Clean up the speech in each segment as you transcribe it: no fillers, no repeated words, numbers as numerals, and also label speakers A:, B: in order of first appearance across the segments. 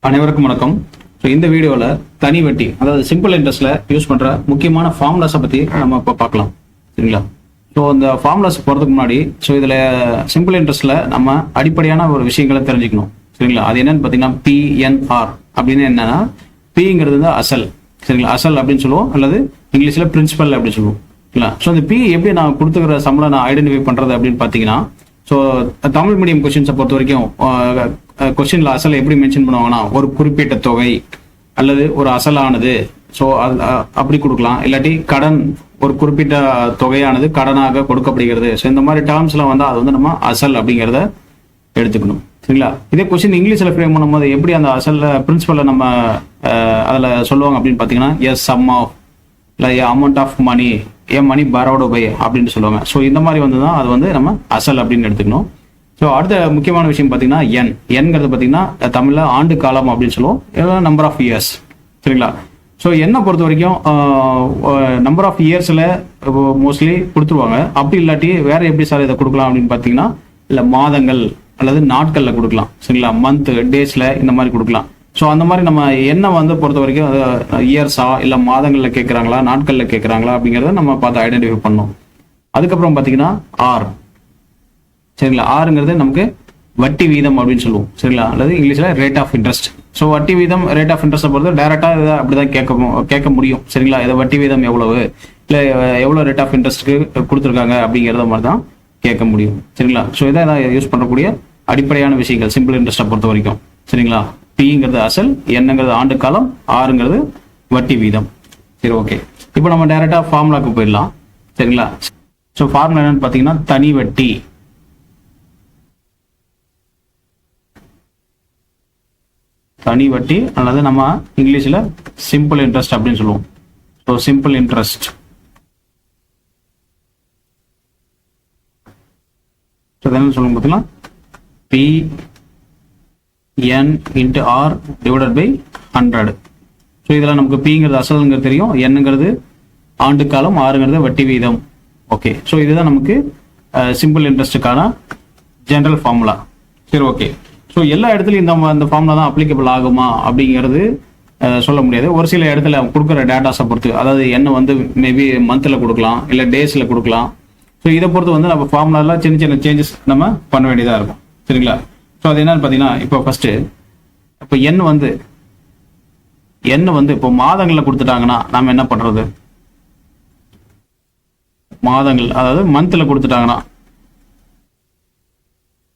A: அனைவருக்கும் வணக்கம். ஸோ இந்த வீடியோவில் தனி வட்டி அதாவது சிம்பிள் இன்ட்ரெஸ்ட்ல யூஸ் பண்ணுற முக்கியமான ஃபார்முலாஸை பற்றி நம்ம இப்போ பார்க்கலாம். சரிங்களா? ஸோ இந்த ஃபார்முலாஸ் போகிறதுக்கு முன்னாடி இதில் சிம்பிள் இன்ட்ரெஸ்ட்ல நம்ம அடிப்படையான ஒரு விஷயங்களை தெரிஞ்சுக்கணும். சரிங்களா? அது என்னன்னு பார்த்தீங்கன்னா பிஎன்ஆர் அப்படின்னு என்னன்னா, பிங்கிறது வந்து அசல். சரிங்களா? அசல் அப்படின்னு சொல்லுவோம், அல்லது இங்கிலீஷில் பிரின்சிபல் அப்படின்னு சொல்லுவோம். சரிங்களா? ஸோ இந்த பி எப்படி நான் கொடுத்துக்கிற சம்பளம் நான் ஐடென்டிஃபை பண்ணுறது அப்படின்னு பார்த்தீங்கன்னா, ஸோ தமிழ் மீடியம் கொஸ்டின்ஸை பொறுத்த வரைக்கும் கொஸ்டின்ல அசலை எப்படி மென்ஷன் பண்ணுவாங்கன்னா, ஒரு குறிப்பிட்ட தொகை அல்லது ஒரு அசலானது, ஸோ அப்படி கொடுக்கலாம். இல்லாட்டி கடன், ஒரு குறிப்பிட்ட தொகையானது கடனாக கொடுக்கப்படுகிறது. ஸோ இந்த மாதிரி டேர்ம்ஸ்லாம் வந்து அது வந்து நம்ம அசல் அப்படிங்கிறத எடுத்துக்கணும். சரிங்களா? இதே கொஸ்டின் இங்கிலீஷில் ஃப்ரேம் பண்ணும்போது எப்படி அந்த அசல்ல பிரின்சிபலை நம்ம அதில் சொல்லுவாங்க அப்படின்னு பார்த்தீங்கன்னா, எஸ் சம் ஆஃப் இல்லை amount of money, money borrowed by அப்படின்னு சொல்லுவாங்க. ஸோ இந்த மாதிரி வந்து தான் அது வந்து நம்ம அசல் அப்படின்னு எடுத்துக்கணும். ஸோ அடுத்த முக்கியமான விஷயம் பார்த்தீங்கன்னா என்கிறது பார்த்தீங்கன்னா தமிழில் ஆண்டு காலம் அப்படின்னு சொல்லுவோம், நம்பர் ஆஃப் இயர்ஸ். சரிங்களா? ஸோ என்னை பொறுத்த வரைக்கும் நம்பர் ஆஃப் இயர்ஸில் மோஸ்ட்லி கொடுத்துருவாங்க. அப்படி இல்லாட்டி வேற எப்படி சார் இதை கொடுக்கலாம் அப்படின்னு பார்த்தீங்கன்னா, இல்லை மாதங்கள் அல்லது நாட்களில் கொடுக்கலாம். சரிங்களா? மந்த், டேஸில் இந்த மாதிரி கொடுக்கலாம். ஸோ அந்த மாதிரி நம்ம என்ன வந்து பொறுத்த வரைக்கும் இயர்ஸா இல்லை மாதங்களில் கேட்குறாங்களா நாட்களில் கேட்குறாங்களா அப்படிங்கிறத நம்ம பார்த்து ஐடென்டிஃபை பண்ணோம். அதுக்கப்புறம் பார்த்தீங்கன்னா ஆர். சரிங்களா? ஆறுங்கிறது நமக்கு வட்டி வீதம் அப்படின்னு சொல்லுவோம். சரிங்களா? அல்லது இங்கிலீஷில் ரேட் ஆஃப் இன்ட்ரெஸ்ட். ஸோ வட்டி வீதம், ரேட் ஆஃப் இன்ட்ரெஸ்ட்டை பொறுத்து டேரெக்டாக இதை அப்படிதான் கேட்க முடியும். சரிங்களா? இதை வட்டி வீதம் எவ்வளவு, இல்லை எவ்வளோ ரேட் ஆஃப் இன்ட்ரெஸ்ட்டுக்கு கொடுத்துருக்காங்க அப்படிங்கிறத மாதிரி தான் கேட்க முடியும். சரிங்களா? ஸோ இதை யூஸ் பண்ணக்கூடிய அடிப்படையான விஷயங்கள் சிம்பிள் இன்ட்ரெஸ்ட்டை பொறுத்த வரைக்கும். சரிங்களா? பிங்கிறது அசல், என்னங்கிறது ஆண்டு காலம், ஆறுங்கிறது வட்டி வீதம். சரி, ஓகே. இப்போ நம்ம டைரக்டா ஃபார்முலாக்கு போயிடலாம். சரிங்களா? ஸோ ஃபார்முலா என்னன்னு பார்த்தீங்கன்னா, தனி வட்டி. தனி வட்டி அல்லது நம்ம இங்கிலீஷில் சிம்பிள் இன்ட்ரெஸ்ட் அப்படின்னு சொல்லுவோம். So simple interest. ஸோ என்ன சொல்லுவோம் பார்த்தீங்கன்னா, P n into r divided by 100. So இதில் நமக்கு பிங்கிறது அசலுங்கிறது தெரியும், என்னங்கிறது ஆண்டு காலம், ஆறுங்கிறது வட்டி வீதம். ஓகே. ஸோ இதுதான் நமக்கு சிம்பிள் இன்ட்ரெஸ்ட்டுக்கான ஜென்ரல் ஃபார்முலா. சரி, ஓகே. ஸோ எல்லா இடத்துலையும் இந்த ஃபார்முலா தான் அப்ளிகபிள் ஆகுமா அப்படிங்கிறது சொல்ல முடியாது. ஒரு சில இடத்துல கொடுக்குற டேட்டாஸை பொறுத்து, அதாவது என்ன வந்து மேபி மந்தில் கொடுக்கலாம், இல்லை டேஸில் கொடுக்கலாம். ஸோ இதை பொறுத்து வந்து நம்ம ஃபார்முலாவில் சின்ன சின்ன சேஞ்சஸ் நம்ம பண்ண வேண்டியதாக இருக்கும். சரிங்களா? ஸோ அது என்னன்னு பார்த்தீங்கன்னா, இப்போ ஃபர்ஸ்ட் இப்போ எண் வந்து இப்போ மாதங்களில் கொடுத்துட்டாங்கன்னா நம்ம என்ன பண்றது? மாதங்கள், அதாவது மந்த்ல கொடுத்துட்டாங்கன்னா,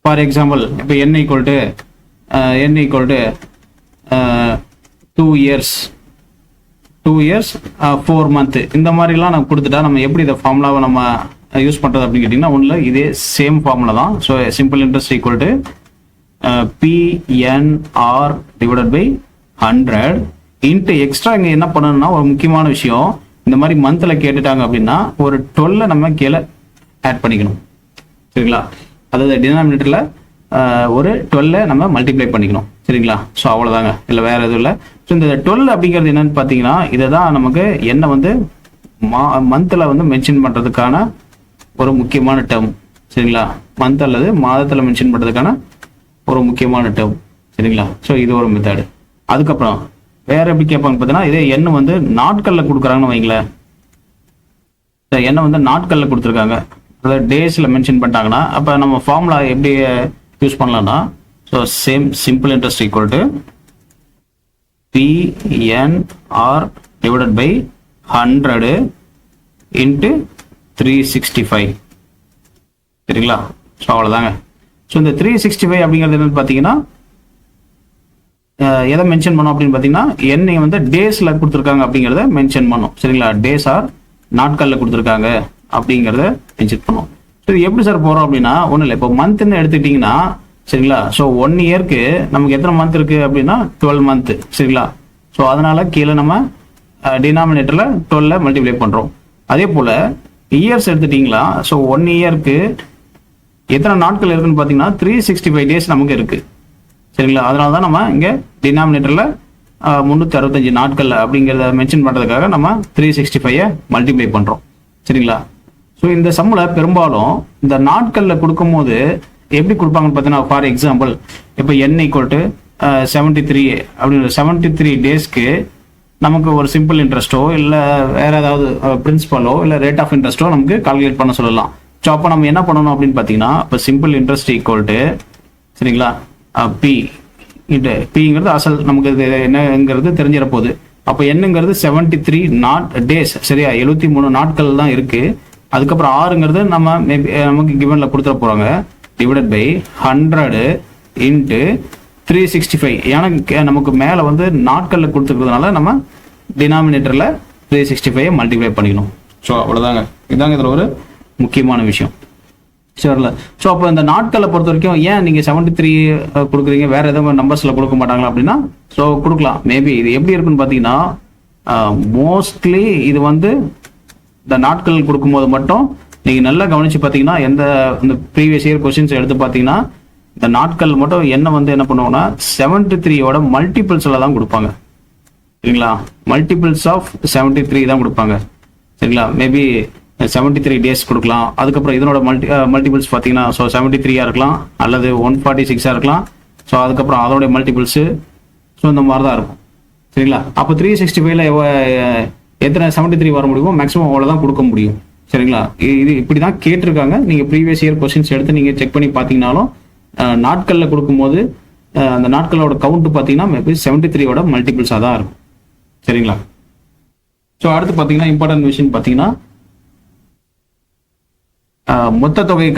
A: ஃபார் எக்ஸாம்பிள் இப்போ n equal to 2 years 4 month இந்த மாதிரிலாம் நம்ம கொடுத்துட்டா நம்ம எப்படி இந்த ஃபார்முலாவை நம்ம யூஸ் பண்றது அப்படின்னு கேட்டிங்கன்னா, ஒன்றில் இதே சேம் ஃபார்முலா தான். So simple interest equal to PNR divided by 100 into extra இங்கே என்ன பண்ணணும்னா, ஒரு முக்கியமான விஷயம், இந்த மாதிரி மந்த்ல கேட்டுட்டாங்க அப்படின்னா ஒரு 12 நம்ம கீழே ஆட் பண்ணிக்கணும். சரிங்களா? அதாவது டினாமினேட்டர்ல ஒரு 12 நம்ம மல்டிப்ளை பண்ணிக்கணும். சரிங்களா? ஸோ அவ்வளோதாங்க, இல்லை வேற எதுவும் இல்லை. ஸோ இந்த 12 அப்படிங்கிறது என்னன்னு பார்த்தீங்கன்னா, இதை தான் நமக்கு என்ன வந்து மந்த்ல வந்து மென்ஷன் பண்றதுக்கான ஒரு முக்கியமான டேர்ம். சரிங்களா? மந்த் அல்லது மாதத்தில் மென்ஷன் பண்றதுக்கான ஒரு முக்கியமான டேர்ம். சரிங்களா? ஸோ இது ஒரு மெத்தடு. அதுக்கப்புறம் வேற எப்படி கேட்பாங்க பார்த்தீங்கன்னா, இதே எண்ணு வந்து நாட்களில் கொடுக்குறாங்கன்னு வைங்களேன். எண்ணை வந்து நாட்களில் கொடுத்துருக்காங்க, அதாவது டேஸில் மென்ஷன் பண்ணிட்டாங்கன்னா, அப்போ நம்ம ஃபார்முலா எப்படி யூஸ் பண்ணலாம்னா, so simple interest equal to PNR divided by 100 into 365. சரிங்களா? ஸோ அவ்வளோதாங்க. ஸோ இந்த 365 அப்படிங்கிறது என்னன்னு பார்த்தீங்கன்னா, எதை மென்ஷன் பண்ணோம் அப்படின்னு பார்த்தீங்கன்னா, என்னை வந்து டேஸில் கொடுத்துருக்காங்க அப்படிங்கிறத மென்ஷன் பண்ணோம். சரிங்களா? டேஸ் ஆர் நாட்களில் கொடுத்துருக்காங்க அப்படிங்கிறத மென்ஷன் பண்ணோம். ஸோ இது எப்படி சார் போகிறோம் அப்படின்னா, ஒன்றும் இல்லை. இப்போ மந்த்ன்னு எடுத்துக்கிட்டிங்கன்னா, சரிங்களா? ஸோ 1 இயர்க்கு நமக்கு எத்தனை மந்த் இருக்குது அப்படின்னா 12 மந்த். சரிங்களா? ஸோ அதனால கீழே நம்ம டினாமினேட்டரில் 12 மல்டிப்ளை பண்ணுறோம். அதே போல் இயர்ஸ் எடுத்துட்டிங்களா, ஸோ 1 இயர்க்கு எத்தனை நாட்கள் இருக்குன்னு பார்த்தீங்கன்னா 365 டேஸ் நமக்கு இருக்கு. சரிங்களா? அதனால தான் நம்ம இங்கே டினாமினேட்டரில் 365 நாட்கள் அப்படிங்கிறத மென்ஷன் பண்ணுறதுக்காக நம்ம 365 மல்டிப்ளை பண்ணுறோம். சரிங்களா? ஸோ இந்த சம்மில் பெரும்பாலும் இந்த நாட்களில் கொடுக்கும்போது எப்படி கொடுப்பாங்கன்னு பார்த்தீங்கன்னா, ஃபார் எக்ஸாம்பிள் இப்போ n ஈக்குவல் டு 73 அப்படின்ற 73 டேஸ்க்கு நமக்கு ஒரு சிம்பிள் இன்ட்ரெஸ்ட்டோ இல்லை வேற ஏதாவது பிரின்சிபலோ இல்லை ரேட் ஆஃப் இன்ட்ரெஸ்ட்டோ நமக்கு கால்குலேட் பண்ண சொல்லலாம். ஸோ அப்போ நம்ம என்ன பண்ணணும் அப்படின்னு பார்த்தீங்கன்னா, இப்போ சிம்பிள் இன்ட்ரெஸ்ட் ஈக்குவல் டு சரிங்களா பி இன்ட்டு பிங்கிறது அசல் நமக்கு இது என்னங்கிறது தெரிஞ்சிட போகுது. அப்போ என்னங்கிறது 73 டேஸ் சரியா, 73 நாட்கள் தான் இருக்கு. அதுக்கப்புறம் ஆறுங்கிறது நமக்கு கிவன்ல கொடுத்துட போறாங்க, டிவைடட் பை 100 இன்ட்டு 365. ஏன்னா நமக்கு மேலே வந்து நாட்களில் கொடுத்துருக்கிறதுனால நம்ம டினாமினேட்டரில் 365 மல்டிப்ளை பண்ணிக்கணும். ஸோ அவ்வளோதாங்க, இதாங்க இதில் ஒரு முக்கியமான விஷயம் சரில. ஸோ அப்போ இந்த நாட்களை பொறுத்த வரைக்கும் ஏன் நீங்கள் 73 கொடுக்குறீங்க, வேற எதுவும் நம்பர்ஸில் கொடுக்க மாட்டாங்களா அப்படின்னா, ஸோ கொடுக்கலாம். மேபி இது எப்படி இருக்குன்னு பார்த்தீங்கன்னா, மோஸ்ட்லி இது வந்து இந்த நாட்கள் கொடுக்கும்போது மட்டும் நீங்கள் நல்லா கவனிச்சு பார்த்தீங்கன்னா, இந்த ப்ரீவியஸ் இயர் கொஸ்டின்ஸ் எடுத்து பார்த்தீங்கன்னா, இந்த நாட்கள் மட்டும் என்ன பண்ணுவாங்கன்னா 73யோட மல்டிபிள்ஸில் தான் கொடுப்பாங்க சரிங்களா. மல்டிபிள்ஸ் ஆஃப் 73 தான் கொடுப்பாங்க சரிங்களா. மேபி 73 டேஸ் கொடுக்கலாம். அதுக்கப்புறம் இதனோட மல்டிபிள்ஸ் பார்த்தீங்கன்னா, ஸோ 73 இருக்கலாம் அல்லது 146 இருக்கலாம். ஸோ அதுக்கப்புறம் அதோடைய மல்டிபிள்ஸு ஸோ இந்த மாதிரி தான் இருக்கும் சரிங்களா. அப்போ 365ல எத்தனை 73 வர முடியுமோ மேக்ஸிமம் அவ்வளோதான் கொடுக்க முடியும் சரிங்களா. இது இப்படி தான் கேட்டிருக்காங்க. நீங்கள் ப்ரீவியஸ் இயர் கொஸ்டின்ஸ் எடுத்து நீங்கள் செக் பண்ணி பார்த்தீங்கன்னாலும் நாட்களில் கொடுக்கும்போது அந்த நாட்களோட கவுண்ட் பார்த்தீங்கன்னா மேபி 73யோட மல்டிபிள்ஸாக தான் இருக்கும் சரிங்களா. ஸோ அடுத்து பார்த்தீங்கன்னா இம்பார்ட்டன்ட் விஷயம் பார்த்தீங்கன்னா மொத்த தொகை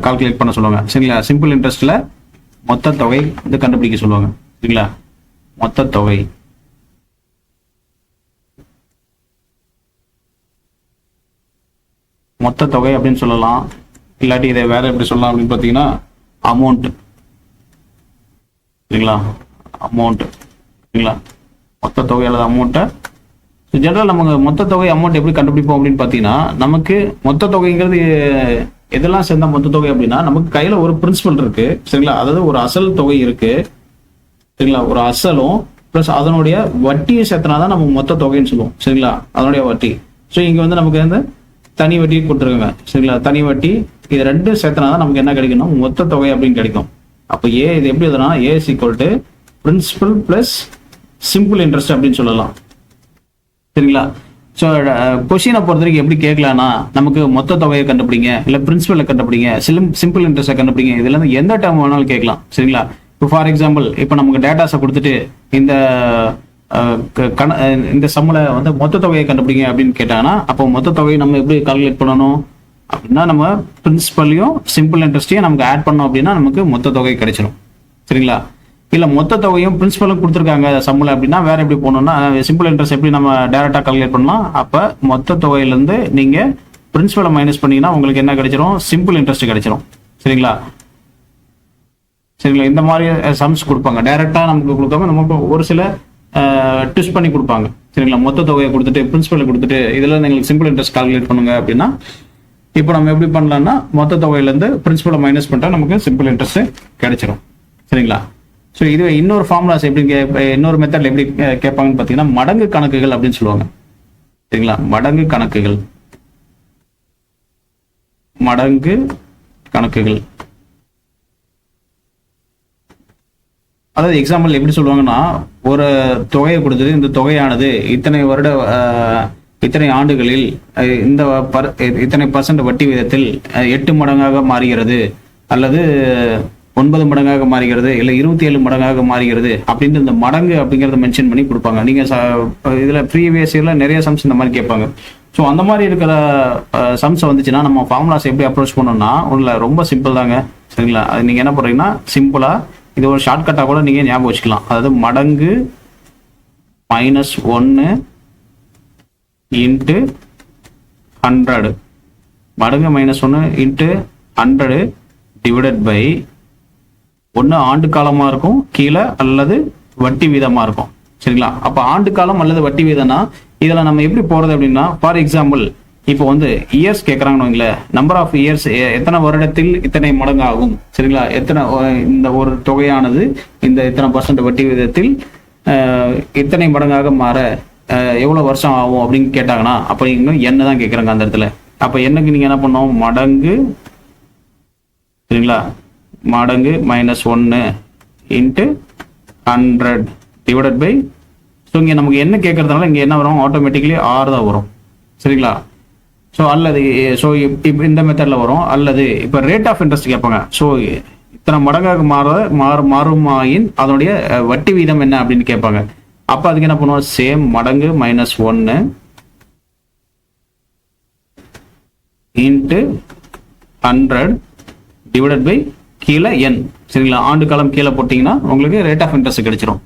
A: கால்குலேட் பண்ண சொல்லுவாங்க சரிங்களா. சிம்பிள் இன்ட்ரெஸ்ட்ல மொத்த தொகை வந்து கண்டுபிடிக்க சொல்லுவாங்க சரிங்களா. மொத்த தொகை அப்படின்னு சொல்லலாம். இல்லாட்டி இதை வேற எப்படி சொல்லலாம் அப்படின்னு பார்த்தீங்கன்னா அமௌண்ட் சரிங்களா. அமௌண்ட் சரிங்களா, மொத்த தொகை அல்லது அமௌண்ட்டை. ஜென்ரல் நமக்கு மொத்த தொகை அமௌண்ட் எப்படி கண்டுபிடிப்போம் அப்படின்னு பார்த்தீங்கன்னா, நமக்கு மொத்த தொகைங்கிறது எதெல்லாம் சேர்ந்தா மொத்த தொகை அப்படின்னா, நமக்கு கையில் ஒரு பிரின்சிபல் இருக்கு சரிங்களா. அதாவது ஒரு அசல் தொகை இருக்கு சரிங்களா. ஒரு அசலும் ப்ளஸ் அதனுடைய வட்டியை சேர்த்தனா தான் நம்ம மொத்த தொகைன்னு சொல்லுவோம் சரிங்களா, அதனுடைய வட்டி. ஸோ இங்கே வந்து நமக்கு வந்து தனி வட்டி கொடுத்துருக்காங்க சரிங்களா. தனி வட்டி இது ரெண்டும் சேர்த்தனா தான் நமக்கு என்ன கிடைக்கணும், மொத்த தொகை அப்படின்னு கிடைக்கும். அப்போ இது எப்படி எதுனா A is equal to principal plus simple interest அப்படின்னு சொல்லலாம் சரிங்களா. ஸோ கொஸ்டினை பொறுத்த வரைக்கும் எப்படி கேட்கலாம்னா, நமக்கு மொத்த தொகையை கண்டுபிடிங்க, இல்லை பிரின்சிபலை கண்டுபிடிங்க, சிம்பிள் இன்ட்ரெஸ்ட்டை கண்டுபிடிங்க, இதுல இருந்து எந்த டேர்ம் வேணாலும் கேட்கலாம் சரிங்களா. இப்போ ஃபார் எக்ஸாம்பிள் இப்போ நமக்கு டேட்டாஸை கொடுத்துட்டு இந்த சம்மில் வந்து மொத்த தொகையை கண்டுபிடிங்க அப்படின்னு கேட்டாங்கன்னா, அப்போ மொத்த தொகையை நம்ம எப்படி கால்குலேட் பண்ணணும் அப்படின்னா, நம்ம பிரின்சிபலையும் சிம்பிள் இன்ட்ரெஸ்ட்டையும் நமக்கு ஆட் பண்ணோம் அப்படின்னா நமக்கு மொத்த தொகை கிடைச்சிடும் சரிங்களா. இல்லை மொத்த தொகையும் பிரின்சிபலும் கொடுத்துருக்காங்க சம்மில் அப்படின்னா வேற எப்படி போகணும்னா, சிம்பிள் இன்ட்ரெஸ்ட் எப்படி நம்ம டைரக்டாக கால்குலேட் பண்ணலாம். அப்போ மொத்த தொகையிலேருந்து நீங்கள் பிரின்சிபலை மைனஸ் பண்ணீங்கன்னா உங்களுக்கு என்ன கிடைச்சிரும், சிம்பிள் இன்ட்ரெஸ்ட் கிடைச்சிரும் சரிங்களா. இந்த மாதிரி சம்ஸ் கொடுப்பாங்க. டைரக்டா நமக்கு கொடுக்காம நமக்கு ஒரு சில ட்விஸ்ட் பண்ணி கொடுப்பாங்க சரிங்களா. மொத்த தொகையை கொடுத்துட்டு பிரின்சிபலை கொடுத்துட்டு இதுல எங்களுக்கு சிம்பிள் இன்ட்ரெஸ்ட் கால்குலேட் பண்ணுங்க அப்படின்னா, இப்போ நம்ம எப்படி பண்ணலாம்னா மொத்த தொகையிலேருந்து பிரின்சிபலை மைனஸ் பண்ணிட்டா நமக்கு சிம்பிள் இன்ட்ரெஸ்ட் கிடைச்சிரும் சரிங்களா. ஸோ இது இன்னொரு ஃபார்முலாஸ் எப்படி இன்னொரு மெத்தட்ல எப்படி கேட்பாங்கன்னு பார்த்தீங்கன்னா, மடங்கு கணக்குகள் அப்படின்னு சொல்லுவாங்க சரிங்களா. மடங்கு கணக்குகள் அதாவது எக்ஸாம்பிள் எப்படி சொல்லுவாங்கன்னா, ஒரு தொகையை கொடுத்தது, இந்த தொகையானது இத்தனை ஆண்டுகளில் இத்தனை % வட்டி விதத்தில் 8 மடங்காக மாறுகிறது, அல்லது 9 மடங்காக மாறுகிறது, இல்லை 27 மடங்காக மாறுகிறது அப்படின்னு இந்த மடங்கு அப்படிங்கிறத மென்ஷன் பண்ணி கொடுப்பாங்க. நீங்க இதுல ப்ரீவியஸ் இயர்ல நிறைய சம்ஸ் இந்த மாதிரி கேட்பாங்க. ஸோ அந்த மாதிரி இருக்கிற சம்ஸ் வந்துச்சுன்னா நம்ம ஃபார்முலாஸ் எப்படி அப்ரோச் பண்ணோம்னா, ஒன்றும் ரொம்ப சிம்பிள் தாங்க சரிங்களா. அது நீங்க என்ன பண்றீங்கன்னா, சிம்பிளா இது ஒரு ஷார்ட்கட்டாக கூட நீங்கள் ஞாபகம் வச்சுக்கலாம். அதாவது மடங்கு -1 இன்ட்டு 100, மடங்கு -1 இன்ட்டு 100 டிவைடட் பை 1 ஆண்டு காலமாக இருக்கும் கீழே, அல்லது வட்டி வீதமாக இருக்கும் சரிங்களா. அப்போ ஆண்டு காலம் அல்லது வட்டி வீதம்னா இதில் நம்ம எப்படி போகிறது அப்படின்னா, ஃபார் எக்ஸாம்பிள் இப்போ வந்து இயர்ஸ் கேட்குறாங்கன்னு வைங்களேன், நம்பர் ஆஃப் இயர்ஸ் எத்தனை வருடத்தில் இத்தனை மடங்கு ஆகும் சரிங்களா. இந்த ஒரு தொகையானது இந்த இத்தனை % வட்டி விதத்தில் இத்தனை மடங்காக மாற எவ்வளோ வருஷம் ஆகும் அப்படின்னு கேட்டாங்கன்னா, அப்போ நீங்கள் என்ன தான் கேட்குறாங்க அந்த இடத்துல. அப்போ என்னக்கு நீங்கள் என்ன பண்ணோம், மடங்கு சரிங்களா, மடங்கு -1 இன்ட்டு 100 டிவைடட் பை, ஸோ இங்கே நமக்கு என்ன கேட்கறதுனால இங்கே என்ன வரும், ஆட்டோமேட்டிக்கலி 6 தான் வரும். சரிங்களா? ஸோ அல்லது ஸோ இப்போ இந்த மெத்தடில் வரும். அல்லது இப்போ ரேட் ஆஃப் இன்ட்ரெஸ்ட் கேட்பாங்க. ஸோ இத்தனை மடங்காக மாறுமாயின் அதனுடைய வட்டி வீதம் என்ன அப்படின்னு கேட்பாங்க. அப்போ அதுக்கு என்ன பண்ணுவோம், சேம் மடங்கு -1 இன்ட்டு 100 டிவைடட் பை கீழே என். சரிங்களா? ஆண்டு காலம் கீழே போட்டிங்கன்னா உங்களுக்கு ரேட் ஆஃப் இன்ட்ரெஸ்ட் கிடைச்சிரும்.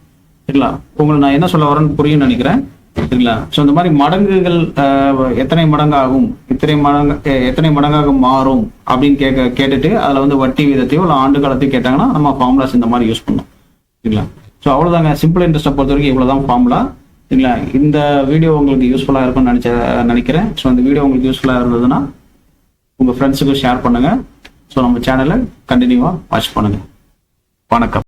A: சரிங்களா? உங்களுக்கு நான் என்ன சொல்ல வரேன்னு புரியும்னு நினைக்கிறேன். சரிங்களா? ஸோ இந்த மாதிரி மடங்குகள் எத்தனை மடங்காகும், எத்தனை மடங்காக மாறும் அப்படின்னு கேட்டுட்டு அதில் வந்து வட்டி வீதத்தையோ இல்லை ஆண்டு காலத்தையும் கேட்டாங்கன்னா நம்ம ஃபார்முலாஸ் இந்த மாதிரி யூஸ் பண்ணோம். சரிங்களா? ஸோ அவ்வளோதாங்க. சிம்பிள் இன்ட்ரெஸ்ட்டை பொறுத்த வரைக்கும் இவ்வளோதான் ஃபார்முலா. சரிங்களா? இந்த வீடியோ உங்களுக்கு யூஸ்ஃபுல்லாக இருக்கும்னு நினைக்கிறேன். ஸோ இந்த வீடியோ உங்களுக்கு யூஸ்ஃபுல்லாக இருந்ததுன்னா உங்கள் ஃப்ரெண்ட்ஸுக்கும் ஷேர் பண்ணுங்கள். ஸோ நம்ம சேனலை கண்டினியூவாக வாட்ச் பண்ணுங்கள். வணக்கம்.